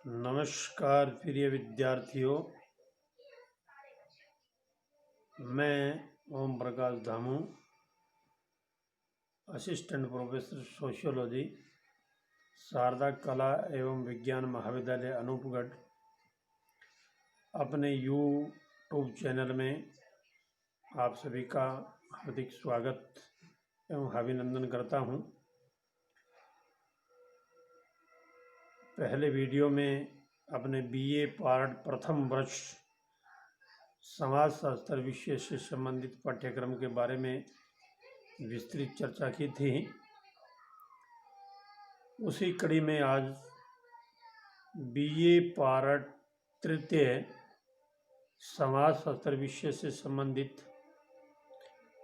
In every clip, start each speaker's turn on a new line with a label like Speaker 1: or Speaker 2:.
Speaker 1: नमस्कार प्रिय विद्यार्थियों, मैं Om Prakash Dhamu, assistant professor sociology, Sharda कला एवं विज्ञान महाविद्यालय अनूपगढ़, अपने यूट्यूब चैनल में आप सभी का हार्दिक स्वागत एवं अभिनंदन करता हूं। पहले वीडियो में अपने बीए पार्ट प्रथम वर्ष समाज शास्त्र विषय से संबंधित पाठ्यक्रम के बारे में विस्तृत चर्चा की थी। उसी कड़ी में आज बीए पार्ट तृतीय समाज शास्त्र विषय से संबंधित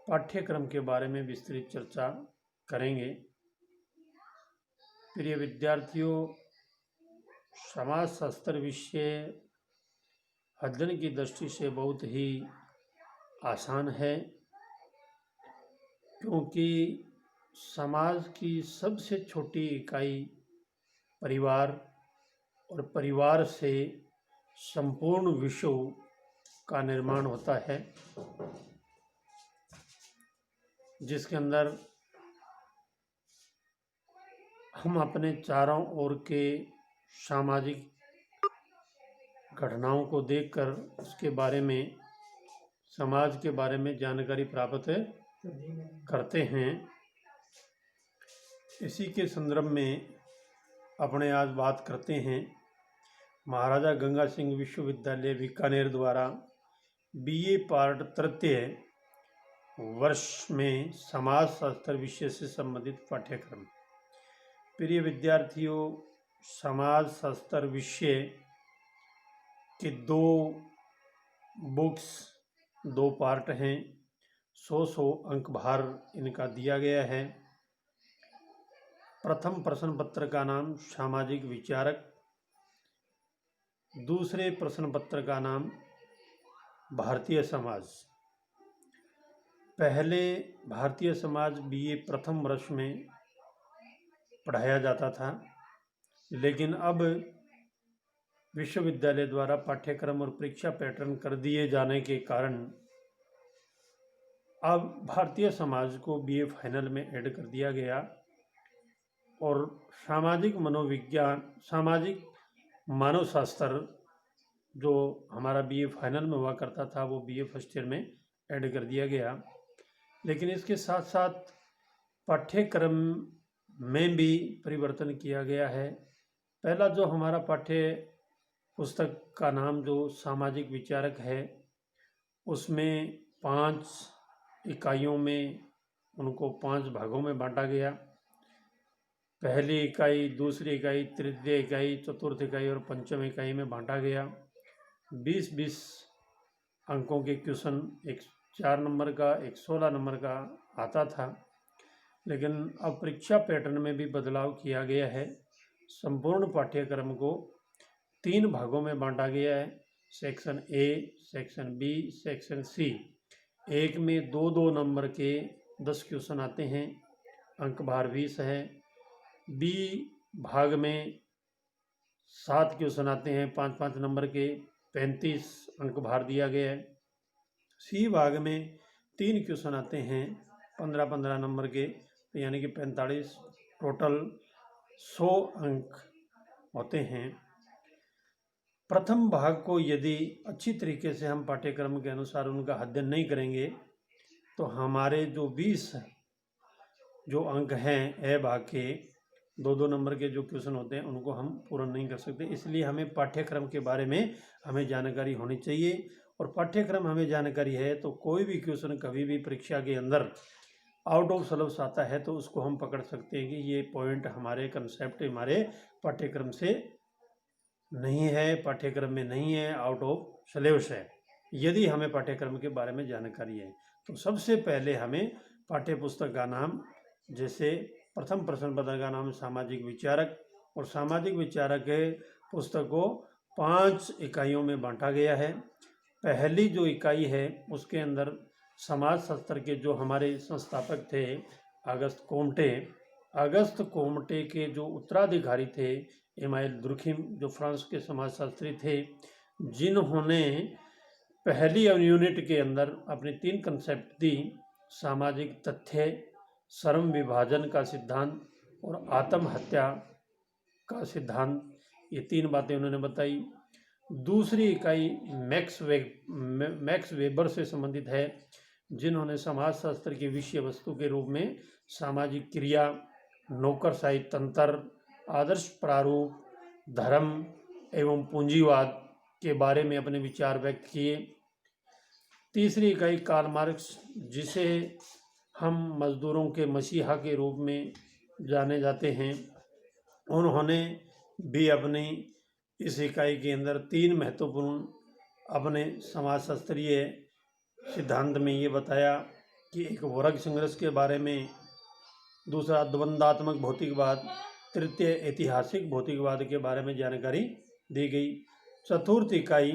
Speaker 1: पाठ्यक्रम के बारे में विस्तृत चर्चा करेंगे। प्रिय विद्यार्थियों, समाज शास्त्र विषय अध्ययन की दृष्टि से बहुत ही आसान है, क्योंकि समाज की सबसे छोटी इकाई परिवार और परिवार से संपूर्ण विश्व का निर्माण होता है, जिसके अंदर हम अपने चारों ओर के सामाजिक घटनाओं को देखकर उसके बारे में, समाज के बारे में जानकारी प्राप्त करते हैं। इसी के संदर्भ में अपने आज बात करते हैं महाराजा गंगा सिंह विश्वविद्यालय बीकानेर द्वारा बीए पार्ट तृतीय वर्ष में समाज शास्त्र विषय से संबंधित पाठ्यक्रम। प्रिय विद्यार्थियों, समाज शास्त्र विषय के दो पार्ट हैं। 100 अंक भार इनका दिया गया है। प्रथम प्रश्न पत्र का नाम सामाजिक विचारक, दूसरे प्रश्न पत्र का नाम भारतीय समाज। पहले भारतीय समाज बीए प्रथम वर्ष में पढ़ाया जाता था, लेकिन अब विश्वविद्यालय द्वारा पाठ्यक्रम और परीक्षा पैटर्न कर दिए जाने के कारण अब भारतीय समाज को बीए फाइनल में ऐड कर दिया गया और सामाजिक मनोविज्ञान, सामाजिक मानव शास्त्र जो हमारा बीए फाइनल में हुआ करता था, वो बीए फर्स्ट ईयर में ऐड कर दिया गया। लेकिन इसके साथ साथ पाठ्यक्रम में भी परिवर्तन किया गया है। पहला जो हमारा पाठ्य पुस्तक का नाम जो सामाजिक विचारक है, उसमें 5 इकाइयों में उनको 5 भागों में बांटा गया। पहली इकाई, दूसरी इकाई, तृतीय इकाई, चतुर्थ इकाई और पंचम इकाई में बांटा गया। 20-20 अंकों के क्वेश्चन, एक 4 नंबर का, एक 16 नंबर का आता था। लेकिन अब परीक्षा पैटर्न में भी बदलाव किया गया है। संपूर्ण पाठ्यक्रम को 3 भागों में बांटा गया है। Section A, section B, section C. एक में 2-2 नंबर के 10 क्वेश्चन आते हैं, अंक भार 20 है। बी भाग में 7 क्वेश्चन आते हैं, 5-5 नंबर के, 35 अंक भार दिया गया है। सी भाग में 3 क्वेश्चन आते हैं, 15-15 नंबर के, यानी कि 45, टोटल 100 अंक होते हैं। प्रथम भाग को यदि अच्छी तरीके से हम पाठ्यक्रम के अनुसार उनका अध्ययन नहीं करेंगे तो हमारे जो 20 जो अंक हैं ए भाग के, 2-2 नंबर के जो क्वेश्चन होते हैं, उनको हम पूर्ण नहीं कर सकते। इसलिए हमें पाठ्यक्रम के बारे में हमें जानकारी होनी चाहिए, और पाठ्यक्रम हमें जानकारी है तो कोई भी क्वेश्चन कभी भी परीक्षा के अंदर आउट ऑफ सिलेबस आता है तो उसको हम पकड़ सकते हैं कि ये पॉइंट हमारे कंसेप्ट हमारे पाठ्यक्रम से नहीं है, पाठ्यक्रम में नहीं है, आउट ऑफ सिलेबस है। यदि हमें पाठ्यक्रम के बारे में जानकारी है तो सबसे पहले हमें पाठ्य पुस्तक का नाम, जैसे प्रथम प्रश्न पत्र का नाम सामाजिक विचारक, और सामाजिक विचारक पुस्तक को 5 इकाइयों में बांटा गया है। पहली जो इकाई है उसके अंदर समाज शास्त्र के जो हमारे संस्थापक थे अगस्त कोमटे के जो उत्तराधिकारी थे एमाइल दुर्खिम, जो फ्रांस के समाजशास्त्री थे, जिन्होंने पहली यूनिट के अंदर अपनी 3 कंसेप्ट दी: सामाजिक तथ्य, श्रम विभाजन का सिद्धांत और आत्महत्या का सिद्धांत। ये 3 बातें उन्होंने बताई। दूसरी इकाई मैक्स वेबर से संबंधित है, जिन्होंने समाजशास्त्र की विषय वस्तु के रूप में सामाजिक क्रिया, नौकरशाही तंत्र, आदर्श प्रारूप, धर्म एवं पूंजीवाद के बारे में अपने विचार व्यक्त किए। तीसरी इकाई कार्ल मार्क्स, जिसे हम मजदूरों के मसीहा के रूप में जाने जाते हैं, उन्होंने भी अपनी इस इकाई के अंदर 3 महत्वपूर्ण अपने समाजशास्त्रीय सिद्धांत में ये बताया कि एक वर्ग संघर्ष के बारे में, दूसरा द्वंद्वात्मक भौतिकवाद, तृतीय ऐतिहासिक भौतिकवाद के बारे में जानकारी दी गई। चतुर्थ इकाई,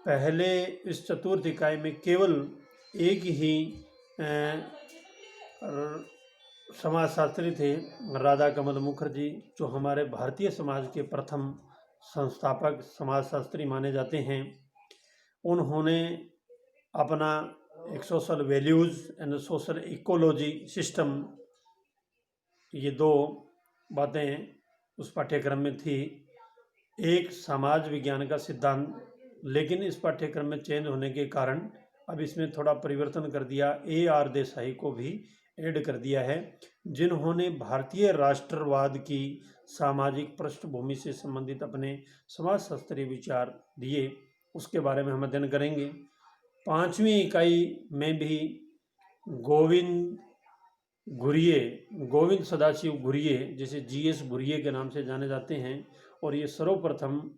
Speaker 1: पहले इस चतुर्थ इकाई में केवल एक ही समाजशास्त्री थे, राधा कमल मुखर्जी, जो हमारे भारतीय समाज के प्रथम संस्थापक समाजशास्त्री माने जाते हैं। उन्होंने अपना एक social values and social ecology system, ये 2 बातें उस पाठ्यक्रम में थी। एक समाज विज्ञान का सिद्धांत, लेकिन इस पाठ्यक्रम में चेंज होने के कारण अब इसमें थोड़ा परिवर्तन कर दिया। AR देसाई को भी ऐड कर दिया है, जिन्होंने भारतीय राष्ट्रवाद की सामाजिक पृष्ठभूमि से संबंधित अपने समाजशास्त्रीय विचार दिए। उसके बारे में हम अध्ययन करेंगे। 5वीं इकाई में भी गोविंद सदाशिव घुरिये, जिसे GS घुरिये के नाम से जाने जाते हैं, और ये सर्वप्रथम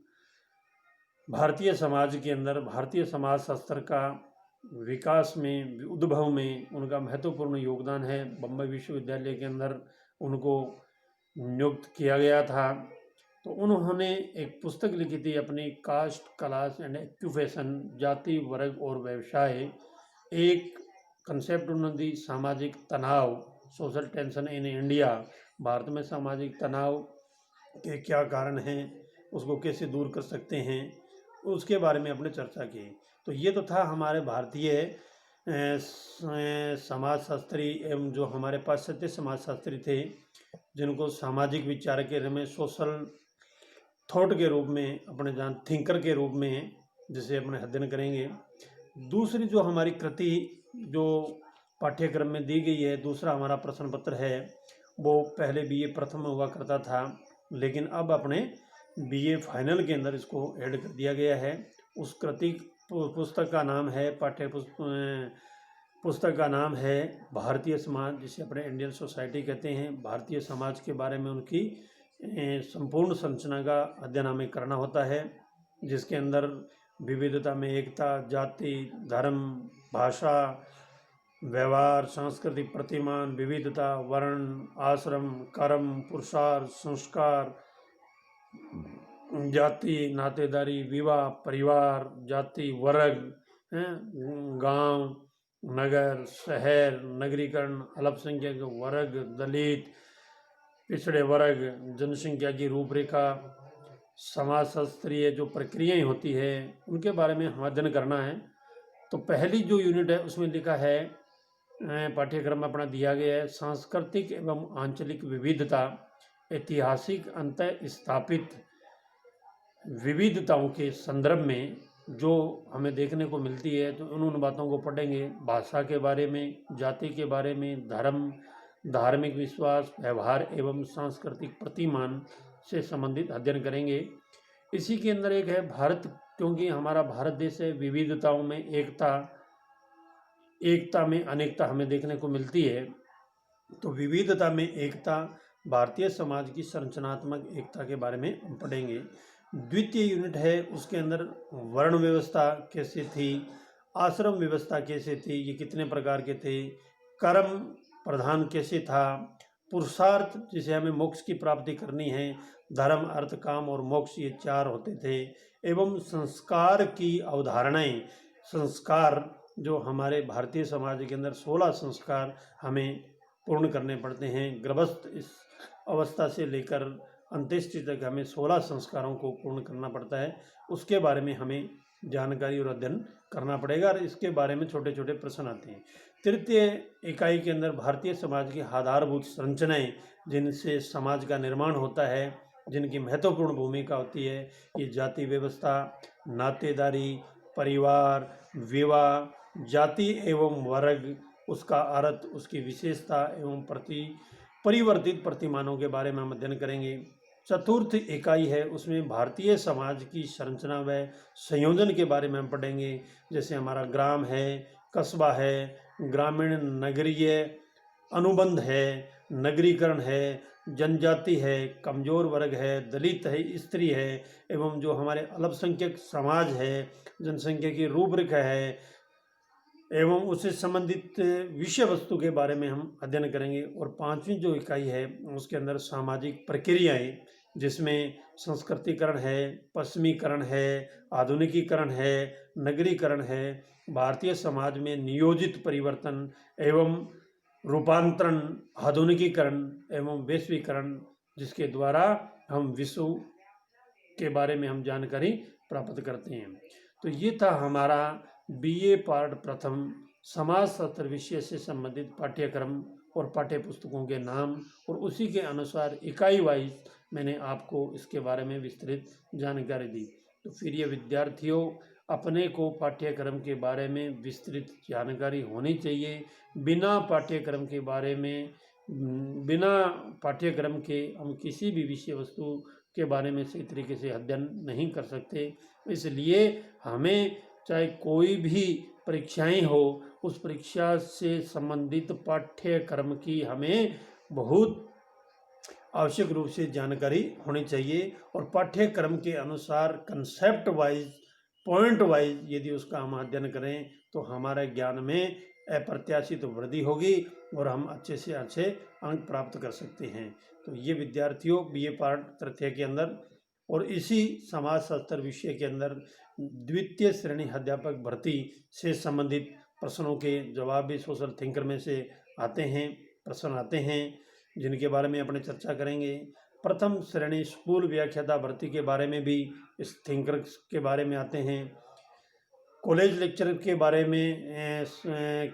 Speaker 1: भारतीय समाज के अंदर भारतीय समाजशास्त्र का विकास में, उद्भव में उनका महत्वपूर्ण योगदान है। बम्बई विश्वविद्यालय के अंदर उनको नियुक्त किया गया था। तो उन्होंने एक पुस्तक लिखी थी अपनी, कास्ट, क्लास एंड ऑक्यूपेशन, जाति, वर्ग और व्यवसाय। एक कंसेप्ट उन्होंने दी, सामाजिक तनाव, social tension in India, Bharat में सामाजिक तनाव के क्या कारण हैं, उसको कैसे दूर कर सकते हैं, उसके बारे में अपने चर्चा की। तो ये तो था हमारे भारतीय समाजशास्त्री एवं जो हमारे पाश्चात्य समाजशास्त्री थे, जिनको सामाजिक विचार के रूप में, सोशल थॉट के रूप में, अपने थिंकर के रूप में, जिसे अपने अध्ययन करेंगे। दूसरी जो हमारी कृति जो पाठ्यक्रम में दी गई है, दूसरा हमारा प्रश्न पत्र है, वो पहले BA प्रथम हुआ करता था, लेकिन अब अपने BA फाइनल के अंदर इसको ऐड कर दिया गया है। उस कृति पुस्तक का नाम है, पुस्तक का नाम है भारतीय समाज, जिसे अपने इंडियन सोसाइटी कहते हैं। भारतीय समाज के बारे में उनकी संपूर्ण संरचना का अध्ययन हमें करना होता है, जिसके अंदर विविधता में एकता, जाति, धर्म, भाषा, व्यवहार, सांस्कृतिक प्रतिमान, विविधता, वर्ण, आश्रम, कर्म, पुरुषार्थ, संस्कार, जाति, नातेदारी, विवाह, परिवार, जाति, वर्ग, गांव, नगर, शहर, नगरीकरण, अल्पसंख्यक वर्ग, दलित, पिछड़े वर्ग, जनसंख्या की रूपरेखा, समाजशास्त्रीय जो प्रक्रियाएं होती है, उनके बारे में हम अध्ययन करना है। तो पहली जो यूनिट है उसमें लिखा है, पाठ्यक्रम अपना दिया गया है, सांस्कृतिक एवं आंचलिक विविधता, ऐतिहासिक अंतः स्थापित विविधताओं के संदर्भ में जो हमें देखने को मिलती है, तो उन बातों को पढ़ेंगे। भाषा के बारे में, जाति के बारे में, धर्म, धार्मिक विश्वास, व्यवहार एवं सांस्कृतिक प्रतिमान से संबंधित अध्ययन करेंगे। इसी के अंदर एक है भारत, क्योंकि हमारा भारत देश है, विविधताओं में एकता, एकता में अनेकता हमें देखने को मिलती है। तो विविधता में एकता, भारतीय समाज की संरचनात्मक एकता के बारे में हम पढ़ेंगे। द्वितीय यूनिट है, उसके अंदर वर्ण व्यवस्था कैसे थी, आश्रम व्यवस्था कैसे थी, ये कितने प्रकार के थे, कर्म प्रधान कैसे था, पुरुषार्थ जिसे हमें मोक्ष की प्राप्ति करनी है, धर्म, अर्थ, काम और मोक्ष, ये 4 होते थे, एवं संस्कार की अवधारणाएं। संस्कार जो हमारे भारतीय समाज के अंदर 16 संस्कार हमें पूर्ण करने पड़ते हैं, गर्भस्थ इस अवस्था से लेकर अंत्येष्टि तक हमें 16 संस्कारों को पूर्ण करना पड़ता है। उसके बारे में हमें जानकारी और अध्ययन करना पड़ेगा और इसके बारे में छोटे छोटे प्रश्न आते हैं। तृतीय इकाई के अंदर भारतीय समाज की आधारभूत संरचनाएं, जिनसे समाज का निर्माण होता है, जिनकी महत्वपूर्ण भूमिका होती है, ये जाति व्यवस्था, नातेदारी, परिवार, विवाह, जाति एवं वर्ग, उसका अर्थ, उसकी विशेषता एवं परिवर्तित प्रतिमानों के बारे में हम अध्ययन करेंगे। चतुर्थ इकाई है, उसमें भारतीय समाज की संरचना व संयोजन के बारे में हम पढ़ेंगे। जैसे हमारा ग्राम है, कस्बा है, ग्रामीण नगरीय अनुबंध है, नगरीकरण है, जनजाति है, कमजोर वर्ग है, दलित है, स्त्री है, एवं जो हमारे अल्पसंख्यक समाज है, जनसंख्या की रूपरेखा है, एवं उससे संबंधित विषय वस्तु के बारे में हम अध्ययन करेंगे। और पांचवी जो इकाई है उसके अंदर सामाजिक प्रक्रियाएं, जिसमें संस्कृतिकरण है, पश्चिमीकरण है, आधुनिकीकरण है, नगरीकरण है, भारतीय समाज में नियोजित परिवर्तन एवं रूपांतरण, आधुनिकीकरण एवं वैश्वीकरण, जिसके द्वारा हम विश्व के बारे में हम जानकारी प्राप्त करते हैं। तो ये था हमारा बीए पार्ट प्रथम समाजशास्त्र विषय से संबंधित पाठ्यक्रम और पाठ्य पुस्तकों के नाम, और उसी के अनुसार इकाई वाइज मैंने आपको इसके बारे में विस्तृत जानकारी दी। तो फिर ये विद्यार्थियों, अपने को पाठ्यक्रम के बारे में विस्तृत जानकारी होनी चाहिए। बिना पाठ्यक्रम के बारे में, बिना पाठ्यक्रम के हम किसी भी विषय वस्तु के बारे में सही तरीके से अध्ययन नहीं कर सकते। इसलिए हमें चाहे कोई भी परीक्षाएं हो, उस परीक्षा से संबंधित पाठ्यक्रम की हमें बहुत आवश्यक रूप से जानकारी होनी चाहिए, और पाठ्यक्रम के अनुसार कंसेप्ट वाइज, पॉइंट वाइज यदि उसका हम अध्ययन करें तो हमारे ज्ञान में अप्रत्याशित वृद्धि होगी और हम अच्छे से अच्छे अंक प्राप्त कर सकते हैं। तो ये विद्यार्थियों, बीए पार्ट तृतीय के अंदर और इसी समाजशास्त्र विषय के अंदर द्वितीय श्रेणी अध्यापक भर्ती से संबंधित प्रश्नों के जवाब भी सोशल थिंकर में से आते हैं, प्रश्न आते हैं, जिनके बारे में अपने चर्चा करेंगे। प्रथम श्रेणी स्कूल व्याख्याता भर्ती के बारे में भी इस थिंकर के बारे में आते हैं। कॉलेज लेक्चर के बारे में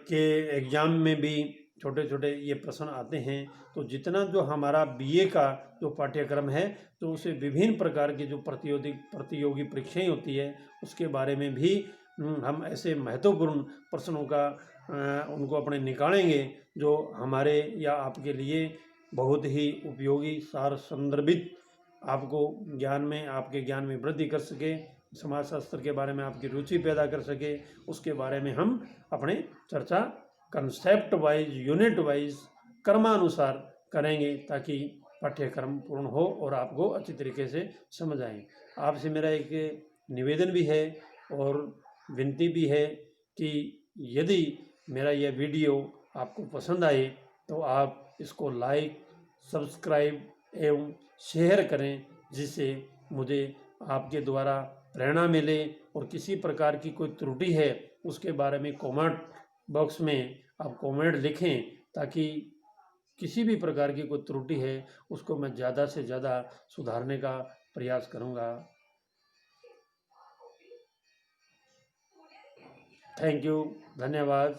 Speaker 1: के एग्जाम में भी छोटे छोटे ये प्रश्न आते हैं। तो जितना जो हमारा बीए का जो पाठ्यक्रम है, तो उसे विभिन्न प्रकार की जो प्रतियोगी परीक्षाएं होती है, उसके बारे में भी हम ऐसे महत्वपूर्ण प्रश्नों का उनको अपने निकालेंगे, जो हमारे या आपके लिए बहुत ही उपयोगी, सार संदर्भित, आपको ज्ञान में, आपके ज्ञान में वृद्धि कर सके, समाजशास्त्र के बारे में आपकी रुचि पैदा कर सके। उसके बारे में हम अपने चर्चा कंसेप्ट वाइज, यूनिट वाइज, क्रमानुसार करेंगे, ताकि पाठ्यक्रम पूर्ण हो और आपको अच्छी तरीके से समझ आए। आपसे मेरा एक निवेदन भी है और विनती भी है कि यदि मेरा यह वीडियो आपको पसंद आए तो आप इसको लाइक, सब्सक्राइब एवं शेयर करें, जिससे मुझे आपके द्वारा प्रेरणा मिले। और किसी प्रकार की कोई त्रुटि है उसके बारे में कमेंट बॉक्स में आप कमेंट लिखें, ताकि किसी भी प्रकार की कोई त्रुटि है उसको मैं ज़्यादा से ज़्यादा सुधारने का प्रयास करूँगा। थैंक यू, धन्यवाद।